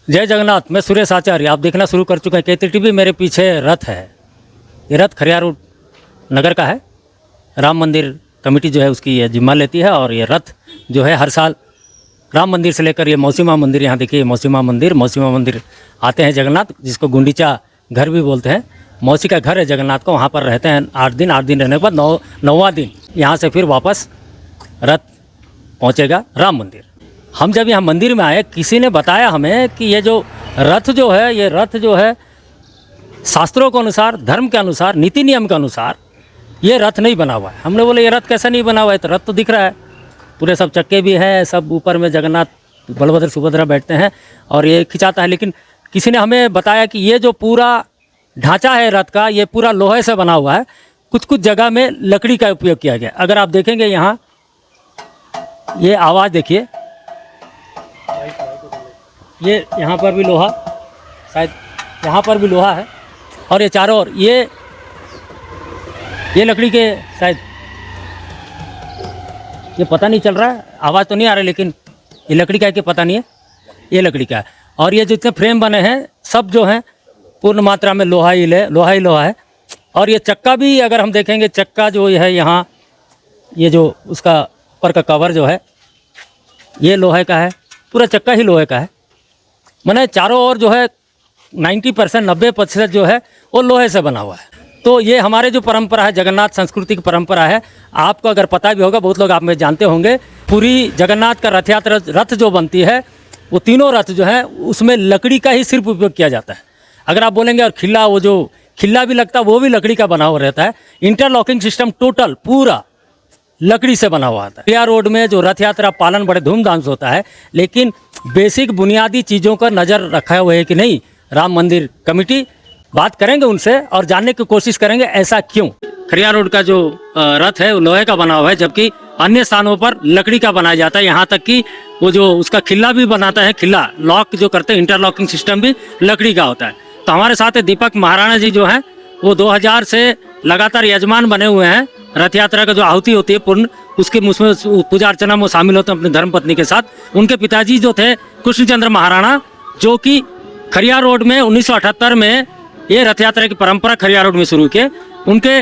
जय जगन्नाथ। मैं सुरेश आचार्य, आप देखना शुरू कर चुके हैं केतरी टीवी। मेरे पीछे रथ है। ये रथ खरियार नगर का है। राम मंदिर कमेटी जो है उसकी ये जिम्मा लेती है। और ये रथ जो है हर साल राम मंदिर से लेकर ये मौसीमा मंदिर, यहाँ देखिए मौसीमा मंदिर आते हैं जगन्नाथ, जिसको गुंडीचा घर भी बोलते हैं। मौसी का घर है जगन्नाथ को, वहाँ पर रहते हैं 8 दिन। 8 दिन रहने के बाद 9वां दिन यहाँ से फिर वापस रथ पहुँचेगा राम मंदिर। हम जब यहाँ मंदिर में आए, किसी ने बताया हमें कि ये जो रथ जो है शास्त्रों के अनुसार, धर्म के अनुसार, नीति नियम के अनुसार ये रथ नहीं बना हुआ है। हमने बोले ये रथ कैसा नहीं बना हुआ है? तो रथ तो दिख रहा है, पूरे सब चक्के भी हैं, सब ऊपर में जगन्नाथ, बलभद्र, सुभद्रा बैठते हैं और ये खिंचाता है। लेकिन किसी ने हमें बताया कि ये जो पूरा ढांचा है रथ का, ये पूरा लोहे से बना हुआ है। कुछ कुछ जगह में लकड़ी का उपयोग किया गया। अगर आप देखेंगे यहाँ, ये आवाज़ देखिए, ये यहाँ पर भी लोहा, शायद यहाँ पर भी लोहा है। और ये चारों ओर ये लकड़ी के, शायद ये पता नहीं चल रहा है, आवाज़ तो नहीं आ रहा, लेकिन ये लकड़ी का है कि पता नहीं है, ये लकड़ी का है। और ये जितने फ्रेम बने हैं सब जो हैं पूर्ण मात्रा में लोहा ही लोहा है। और ये चक्का भी अगर हम देखेंगे, चक्का जो है यहाँ, ये जो उसका ऊपर का कवर जो है ये लोहे का है, पूरा चक्का ही लोहे का है। माने चारों ओर जो है 90%, 90% जो है वो लोहे से बना हुआ है। तो ये हमारे जो परंपरा है, जगन्नाथ संस्कृति की परंपरा है। आपको अगर पता भी होगा, बहुत लोग आप में जानते होंगे, पूरी जगन्नाथ का रथ यात्रा, रथ जो बनती है वो तीनों रथ जो है उसमें लकड़ी का ही सिर्फ उपयोग किया जाता है। अगर आप बोलेंगे और खिल्ला, वो जो खिल्ला भी लगता है वो भी लकड़ी का बना हुआ रहता है। इंटरलॉकिंग सिस्टम टोटल पूरा लकड़ी से बना हुआ था। खरियार रोड में जो रथ यात्रा पालन बड़े धूमधाम से होता है, लेकिन बेसिक बुनियादी चीज़ों का नज़र रखा हुआ है कि नहीं। राम मंदिर कमेटी, बात करेंगे उनसे और जानने की कोशिश करेंगे ऐसा क्यों। खरियार रोड का जो रथ है वो लोहे का बना हुआ है, जबकि अन्य स्थानों पर लकड़ी का बनाया जाता है। यहाँ तक कि वो जो उसका खिल्ला भी बनाता है, खिल्ला लॉक जो करते हैं, इंटरलॉकिंग सिस्टम भी लकड़ी का होता है। तो हमारे साथ दीपक महाराणा जी जो हैं, वो 2000 से लगातार यजमान बने हुए हैं। रथ यात्रा का जो आहुति होती है पूर्ण, उसके उसमें पूजा अर्चना में शामिल होते हैं अपनी धर्मपत्नी के साथ। उनके पिताजी जो थे कृष्णचंद्र महाराणा, जो कि खरियार रोड में 1978 में ये रथ यात्रा की परंपरा खरियार रोड में शुरू किए। उनके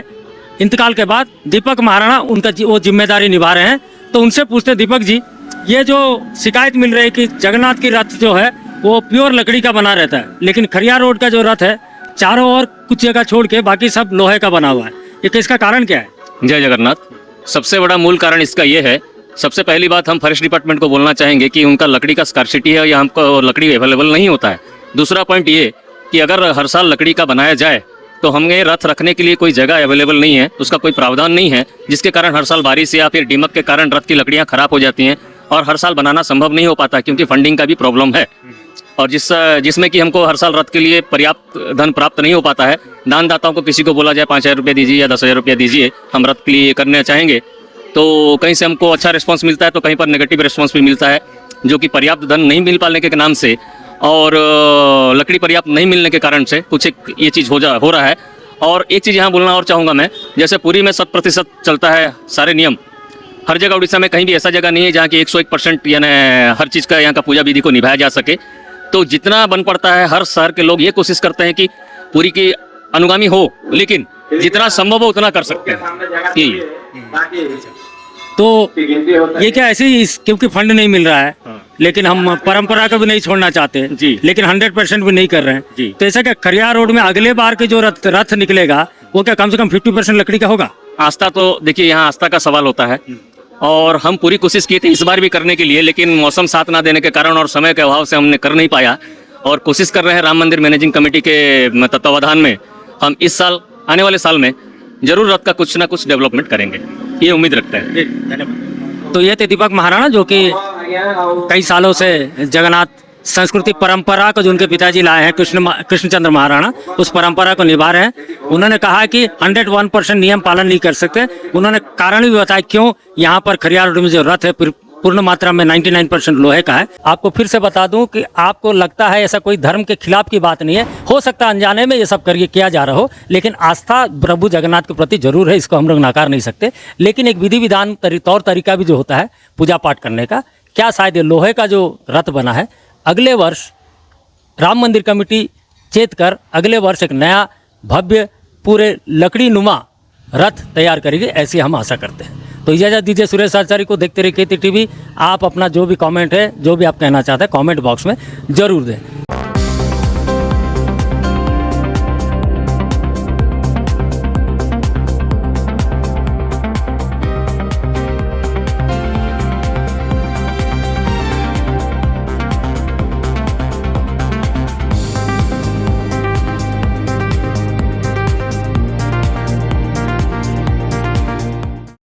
इंतकाल के बाद दीपक महाराणा उनका वो जिम्मेदारी निभा रहे हैं। तो उनसे पूछते हैं, दीपक जी, ये जो शिकायत मिल रही है कि जगन्नाथ की रथ जो है वो प्योर लकड़ी का बना रहता है, लेकिन खरियार रोड का जो रथ है चारों ओर कुछ जगह छोड़ के बाकी सब लोहे का बना हुआ है, ये इसका कारण क्या है? जय जगन्नाथ। सबसे बड़ा मूल कारण इसका ये है, सबसे पहली बात हम फॉरेस्ट डिपार्टमेंट को बोलना चाहेंगे कि उनका लकड़ी का स्कार्सिटी है या हमको लकड़ी अवेलेबल नहीं होता है। दूसरा पॉइंट ये कि अगर हर साल लकड़ी का बनाया जाए तो हमें रथ रखने के लिए कोई जगह अवेलेबल नहीं है, उसका कोई प्रावधान नहीं है, जिसके कारण हर साल बारिश या फिर दीमक के कारण रथ की लकड़ियाँ खराब हो जाती हैं और हर साल बनाना संभव नहीं हो पाता, क्योंकि फंडिंग का भी प्रॉब्लम है। और जिसमें कि हमको हर साल रथ के लिए पर्याप्त धन प्राप्त नहीं हो पाता है। दानदाताओं को किसी को बोला जाए 5000 रुपये दीजिए या 10,000 रुपये दीजिए, हम रथ के लिए करना चाहेंगे, तो कहीं से हमको अच्छा रिस्पांस मिलता है तो कहीं पर नेगेटिव रिस्पांस भी मिलता है, जो कि पर्याप्त धन नहीं मिल पाने के नाम से और लकड़ी पर्याप्त नहीं मिलने के कारण से कुछ एक ये चीज़ हो रहा है। और एक चीज़ यहाँ बोलना और चाहूँगा मैं, जैसे पुरी में 100% चलता है सारे नियम, हर जगह उड़ीसा में कहीं भी ऐसा जगह नहीं है जहाँ की 101% यानी हर चीज़ का यहाँ का पूजा विधि को निभाया जा सके। तो जितना बन पड़ता है, हर शहर के लोग ये कोशिश करते हैं कि पूरी की अनुगामी हो, लेकिन जितना संभव हो उतना कर सकते हैं। तो ये क्या ऐसे, क्योंकि फंड नहीं मिल रहा है, लेकिन हम परंपरा को भी नहीं छोड़ना चाहते जी, लेकिन 100% भी नहीं कर रहे हैं जी। तो ऐसा क्या खरियार रोड में अगले बार के जो रथ निकलेगा वो क्या कम से कम 50% लकड़ी का होगा? आस्था तो देखिए, यहाँ आस्था का सवाल होता है और हम पूरी कोशिश किए थे इस बार भी करने के लिए, लेकिन मौसम साथ ना देने के कारण और समय के अभाव से हमने कर नहीं पाया। और कोशिश कर रहे हैं राम मंदिर मैनेजिंग कमेटी के तत्वावधान में हम इस साल, आने वाले साल में जरूर रथ का कुछ ना कुछ डेवलपमेंट करेंगे, ये उम्मीद रखते हैं। तो ये थे दीपक महाराणा, जो कि कई सालों से जगन्नाथ संस्कृति परंपरा को, जो उनके पिताजी लाए हैं कृष्णचंद्र महाराणा, उस परंपरा को निभा रहे हैं। उन्होंने कहा कि 101% नियम पालन नहीं कर सकते। उन्होंने कारण भी बताया क्यों। यहाँ पर खरियार रोड में जो रथ है पूर्ण मात्रा में 99% लोहे का है। आपको फिर से बता दूं कि आपको लगता है ऐसा कोई धर्म के खिलाफ की बात नहीं है, हो सकता है अनजाने में ये सब करके किया जा रहा हो, लेकिन आस्था प्रभु जगन्नाथ के प्रति जरूर है, इसको हम लोग नकार नहीं सकते। लेकिन एक विधि विधान तौर तरीका भी जो होता है पूजा पाठ करने का, क्या शायद लोहे का जो रथ बना है अगले वर्ष राम मंदिर कमेटी चेत कर अगले वर्ष एक नया भव्य पूरे लकड़ी नुमा रथ तैयार करेगी, ऐसी हम आशा करते हैं। तो इजाज़त दीजिए सुरेश आचार्य को। देखते रहिए KT TV। आप अपना जो भी कमेंट है, जो भी आप कहना चाहते हैं, कमेंट बॉक्स में ज़रूर दें।